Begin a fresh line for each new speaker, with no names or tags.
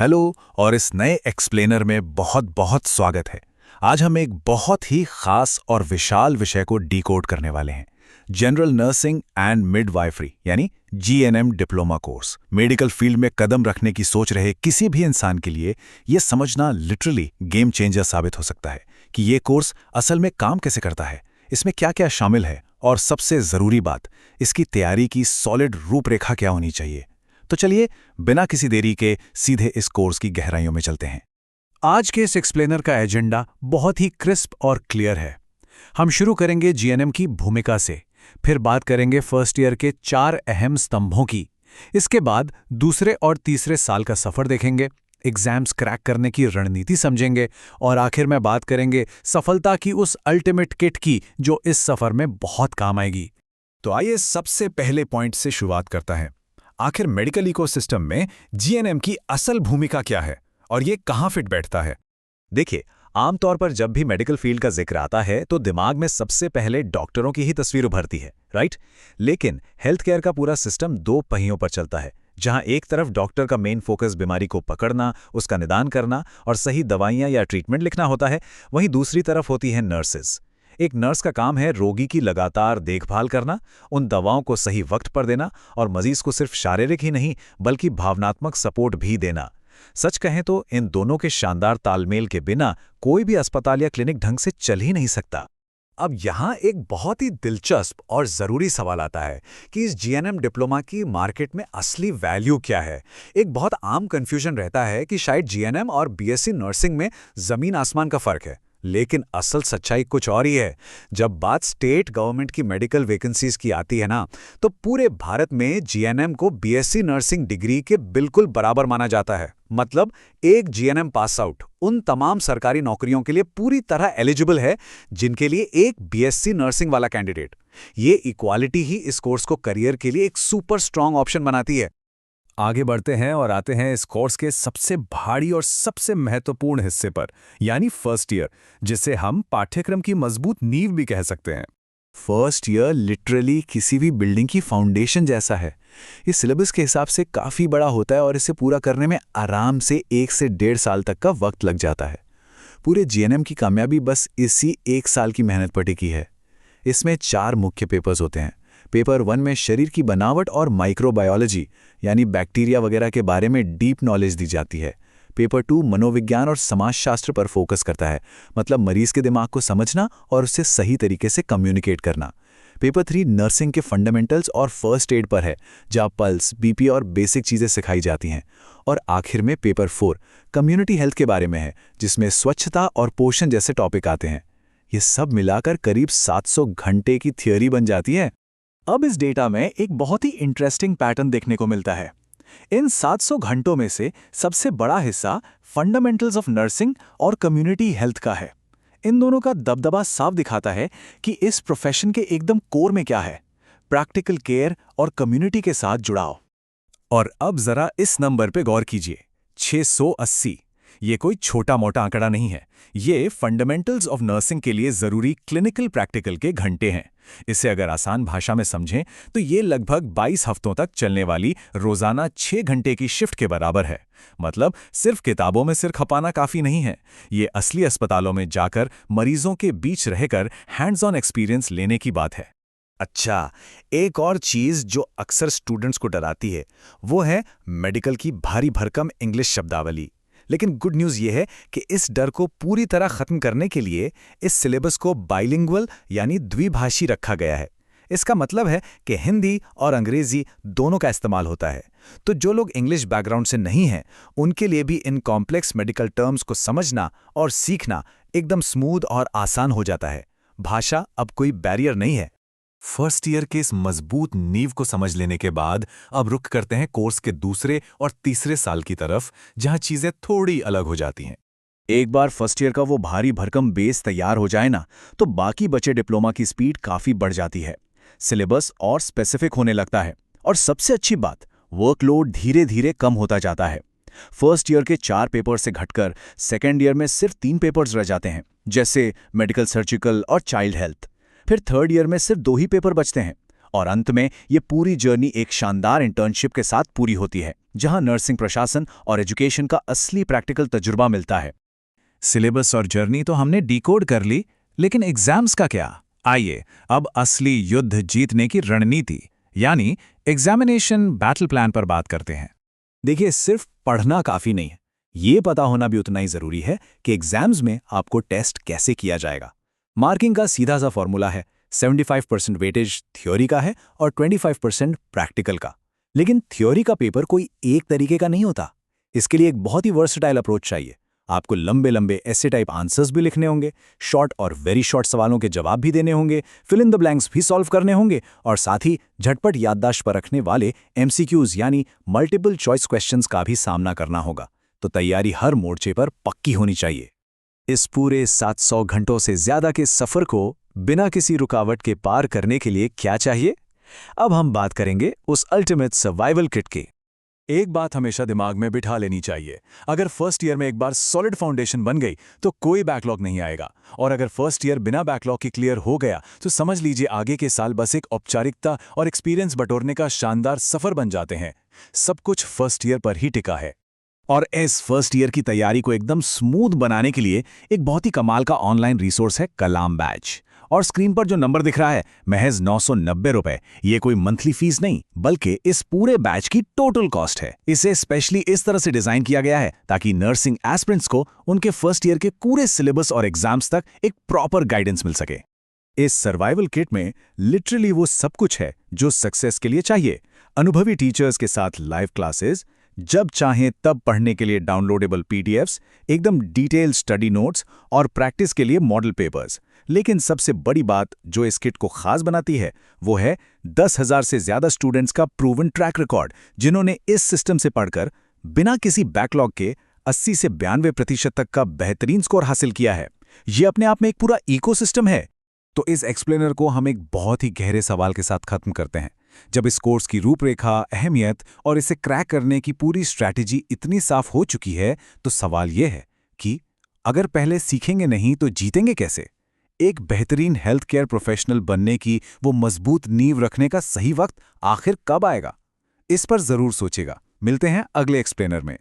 Hello और इस नए एक्सप्लेनर में बहुत बहुत स्वागत है। आज हम एक बहुत ही खास और विशाल विषय को डिकोड करने वाले हैं। जनरल नर्सिंग एंड मिडवाइफरी यानी GNM diploma course. Medical field में कदम रखने की सोच रहे किसी भी इंसान के लिए यह समझना लिटरली गेम चेंजर साबित हो सकता है कि ये कोर्स असल में काम कैसे करता है, इसमें क्या क्या शामिल है और सबसे ज़रूरी बात, इसकी तैयारी की सॉलिड रूपरेखा क्या होनी चाहिए। तो चलिए बिना किसी देरी के सीधे इस कोर्स की गहराइयों में चलते हैं। आज के इस एक्सप्लेनर का एजेंडा बहुत ही क्रिस्प और क्लियर है। हम शुरू करेंगे जीएनएम की भूमिका से, फिर बात करेंगे फर्स्ट ईयर के 4 अहम स्तंभों की। इसके बाद दूसरे और तीसरे साल का सफर देखेंगे, एग्जाम्स क्रैक करने की रणनीति समझेंगे और आखिर में बात करेंगे सफलता की उस अल्टीमेट किट की जो इस सफर में बहुत काम आएगी। तो आइए सबसे पहले पॉइंट से शुरुआत करता है। आखिर मेडिकल इकोसिस्टम में जीएनएम की असल भूमिका क्या है और ये कहाँ फिट बैठता है?
देखिए, आमतौर पर जब भी मेडिकल फील्ड का जिक्र आता है तो दिमाग में सबसे पहले डॉक्टरों की ही तस्वीर उभरती है, राइट? लेकिन हेल्थ केयर का पूरा सिस्टम 2 पहियों पर चलता है, जहां एक तरफ डॉक्टर का मेन फोकस बीमारी को पकड़ना, उसका निदान करना और सही दवाइयां या ट्रीटमेंट लिखना होता है, वहीं दूसरी तरफ होती हैं नर्सेज। एक नर्स का काम है रोगी की लगातार देखभाल करना, उन दवाओं को सही वक्त पर देना और मरीज को सिर्फ शारीरिक ही नहीं बल्कि भावनात्मक सपोर्ट भी देना। सच कहें तो इन दोनों के शानदार तालमेल के बिना कोई भी अस्पताल या क्लिनिक ढंग से चल ही नहीं सकता।
अब यहाँ एक बहुत ही दिलचस्प और ज़रूरी सवाल आता है कि इस जीएनएम डिप्लोमा की मार्केट में असली वैल्यू क्या है। एक बहुत आम कन्फ्यूजन रहता है कि शायद जीएनएम और बीएससी नर्सिंग में ज़मीन आसमान का फ़र्क है, लेकिन असल सच्चाई कुछ और ही है। जब बात स्टेट गवर्नमेंट की मेडिकल वैकेंसीज की आती है ना, तो पूरे भारत में जीएनएम को बीएससी नर्सिंग डिग्री के बिल्कुल बराबर माना जाता है। मतलब एक जीएनएम पास आउट उन तमाम सरकारी नौकरियों के लिए पूरी तरह एलिजिबल है जिनके लिए एक बीएससी नर्सिंग वाला कैंडिडेट। ये इक्वालिटी ही इस कोर्स को करियर के लिए एक सुपर स्ट्रांग ऑप्शन बनाती है।
आगे बढ़ते हैं और आते हैं इस कोर्स के सबसे भारी और सबसे महत्वपूर्ण हिस्से पर, यानी फर्स्ट ईयर, जिसे हम पाठ्यक्रम की मजबूत नींव भी कह सकते हैं। फर्स्ट ईयर लिटरली किसी भी बिल्डिंग की फाउंडेशन जैसा है। इस सिलेबस के हिसाब से काफ़ी बड़ा होता है और इसे पूरा करने में आराम से 1 से 1.5 साल तक का वक्त लग जाता है। पूरे जीएनएम की कामयाबी बस इसी 1 साल की मेहनत पर टिकी है। इसमें 4 मुख्य पेपर्स होते हैं। पेपर 1 में शरीर की बनावट और माइक्रोबायोलॉजी यानी बैक्टीरिया वगैरह के बारे में डीप नॉलेज दी जाती है। पेपर 2 मनोविज्ञान और समाजशास्त्र पर फोकस करता है, मतलब मरीज के दिमाग को समझना और उससे सही तरीके से कम्युनिकेट करना। पेपर 3 नर्सिंग के फंडामेंटल्स और फर्स्ट एड पर है, जहाँ पल्स, बीपी और बेसिक चीज़ें सिखाई जाती हैं। और आखिर में पेपर 4 कम्युनिटी हेल्थ के बारे में है, जिसमें स्वच्छता और पोषण जैसे टॉपिक आते हैं। ये सब मिलाकर करीब 700 घंटे की थियोरी बन जाती है। अब इस डेटा में एक बहुत ही इंटरेस्टिंग पैटर्न देखने को मिलता है। इन 700 घंटों में से सबसे बड़ा हिस्सा फंडामेंटल्स ऑफ नर्सिंग और कम्युनिटी हेल्थ का है। इन दोनों का दबदबा साफ दिखाता है कि इस प्रोफेशन के एकदम कोर में क्या है, प्रैक्टिकल केयर और कम्युनिटी के साथ जुड़ाव। और अब जरा इस नंबर पे गौर कीजिए, 680। ये कोई छोटा मोटा आंकड़ा नहीं है। ये फंडामेंटल्स ऑफ नर्सिंग के लिए जरूरी क्लिनिकल प्रैक्टिकल के घंटे हैं। इसे अगर आसान भाषा में समझें तो ये लगभग 22 हफ्तों तक चलने वाली रोजाना 6 घंटे की शिफ्ट के बराबर है। मतलब सिर्फ किताबों में सिर खपाना काफी नहीं है, ये असली अस्पतालों में जाकर मरीजों के बीच रहकर हैंड्स ऑन एक्सपीरियंस लेने की बात है।
अच्छा, एक और चीज जो अक्सर स्टूडेंट्स को डराती है वो है मेडिकल की भारी भरकम इंग्लिश शब्दावली। लेकिन गुड न्यूज़ ये है कि इस डर को पूरी तरह खत्म करने के लिए इस सिलेबस को बाइलिंगुअल यानी द्विभाषी रखा गया है। इसका मतलब है कि हिंदी और अंग्रेजी दोनों का इस्तेमाल होता है। तो जो लोग इंग्लिश बैकग्राउंड से नहीं हैं, उनके लिए भी इन कॉम्प्लेक्स मेडिकल टर्म्स को समझना और सीखना एकदम स्मूथ और आसान हो जाता है। भाषा अब कोई बैरियर नहीं है।
फर्स्ट ईयर के इस मजबूत नींव को समझ लेने के बाद अब रुख करते हैं कोर्स के दूसरे और तीसरे साल की तरफ, जहां चीजें थोड़ी अलग हो जाती हैं।
एक बार फर्स्ट ईयर का वो भारी भरकम बेस तैयार हो जाए ना, तो बाकी बचे डिप्लोमा की स्पीड काफ़ी बढ़ जाती है। सिलेबस और स्पेसिफिक होने लगता है और सबसे अच्छी बात, वर्कलोड धीरे धीरे कम होता जाता है। फर्स्ट ईयर के 4 पेपर से घटकर सेकेंड ईयर में सिर्फ 3 पेपर्स रह जाते हैं, जैसे मेडिकल सर्जिकल और चाइल्ड हेल्थ। फिर थर्ड ईयर में सिर्फ 2 ही पेपर बचते हैं और अंत में ये पूरी जर्नी एक शानदार इंटर्नशिप के साथ पूरी होती है, जहां नर्सिंग प्रशासन और एजुकेशन का असली प्रैक्टिकल तजुर्बा मिलता है।
सिलेबस और जर्नी तो हमने डिकोड कर ली, लेकिन एग्जाम्स का क्या? आइए अब असली युद्ध जीतने की रणनीति यानी एग्जामिनेशन बैटल प्लान पर बात करते हैं।
देखिए, सिर्फ पढ़ना काफी नहीं है, ये पता होना भी उतना ही जरूरी है कि एग्जाम्स में आपको टेस्ट कैसे किया जाएगा। मार्किंग का सीधा सा फॉर्मूला है, 75% वेटेज थ्योरी का है और 25% प्रैक्टिकल का। लेकिन थ्योरी का पेपर कोई एक तरीके का नहीं होता, इसके लिए एक बहुत ही वर्सेटाइल अप्रोच चाहिए। आपको लंबे लंबे ऐसे टाइप आंसर्स भी लिखने होंगे, शॉर्ट और वेरी शॉर्ट सवालों के जवाब भी देने होंगे, फिल इन द ब्लैंक्स भी सॉल्व करने होंगे और साथ ही झटपट याददाश्त पर रखने वाले MCQs यानी मल्टीपल चॉइस क्वेश्चंस का भी सामना करना होगा। तो तैयारी हर मोर्चे पर पक्की होनी चाहिए। इस पूरे 700 घंटों से ज्यादा के सफर को बिना किसी रुकावट के पार करने के लिए क्या चाहिए? अब हम बात करेंगे उस अल्टीमेट सर्वाइवल किट की।
एक बात हमेशा दिमाग में बिठा लेनी चाहिए, अगर फर्स्ट ईयर में एक बार सॉलिड फाउंडेशन बन गई तो कोई बैकलॉग नहीं आएगा, और अगर फर्स्ट ईयर बिना बैकलॉग के क्लियर हो गया तो समझ लीजिए आगे के साल बस एक औपचारिकता और एक्सपीरियंस बटोरने का शानदार सफर बन जाते हैं। सब कुछ फर्स्ट ईयर पर ही टिका है। और इस फर्स्ट ईयर की तैयारी को एकदम स्मूथ बनाने के लिए एक बहुत ही कमाल का ऑनलाइन रिसोर्स है कलाम बैच। और स्क्रीन पर जो नंबर दिख रहा है, महज 990 रुपए, ये कोई मंथली फीस नहीं बल्कि इस पूरे बैच की टोटल कॉस्ट है। इसे स्पेशली इस तरह से डिजाइन किया गया है ताकि नर्सिंग एस्पिरेंट्स को उनके फर्स्ट ईयर के पूरे सिलेबस और एग्जाम्स तक एक प्रॉपर गाइडेंस मिल सके। इस सर्वाइवल किट में लिटरली वो सब कुछ है जो सक्सेस के लिए चाहिए। अनुभवी टीचर्स के साथ लाइव क्लासेस, जब चाहें तब पढ़ने के लिए डाउनलोडेबल PDFs, एकदम डिटेल स्टडी नोट्स और प्रैक्टिस के लिए मॉडल पेपर्स। लेकिन सबसे बड़ी बात जो इस किट को खास बनाती है वो है 10,000 से ज्यादा स्टूडेंट्स का प्रूवन ट्रैक रिकॉर्ड, जिन्होंने इस सिस्टम से पढ़कर बिना किसी बैकलॉग के 80 से 92% तक का बेहतरीन स्कोर हासिल किया है। ये अपने आप में एक पूरा इकोसिस्टम है। तो इस एक्सप्लेनर को हम एक बहुत ही गहरे सवाल के साथ खत्म करते हैं। जब इस कोर्स की रूपरेखा, अहमियत और इसे क्रैक करने की पूरी स्ट्रैटेजी इतनी साफ हो चुकी है, तो सवाल यह है कि अगर पहले सीखेंगे नहीं तो जीतेंगे कैसे? एक बेहतरीन हेल्थ केयर प्रोफेशनल बनने की वो मजबूत नींव रखने का सही वक्त आखिर कब आएगा? इस पर जरूर सोचेगा। मिलते हैं अगले एक्सप्लेनर में।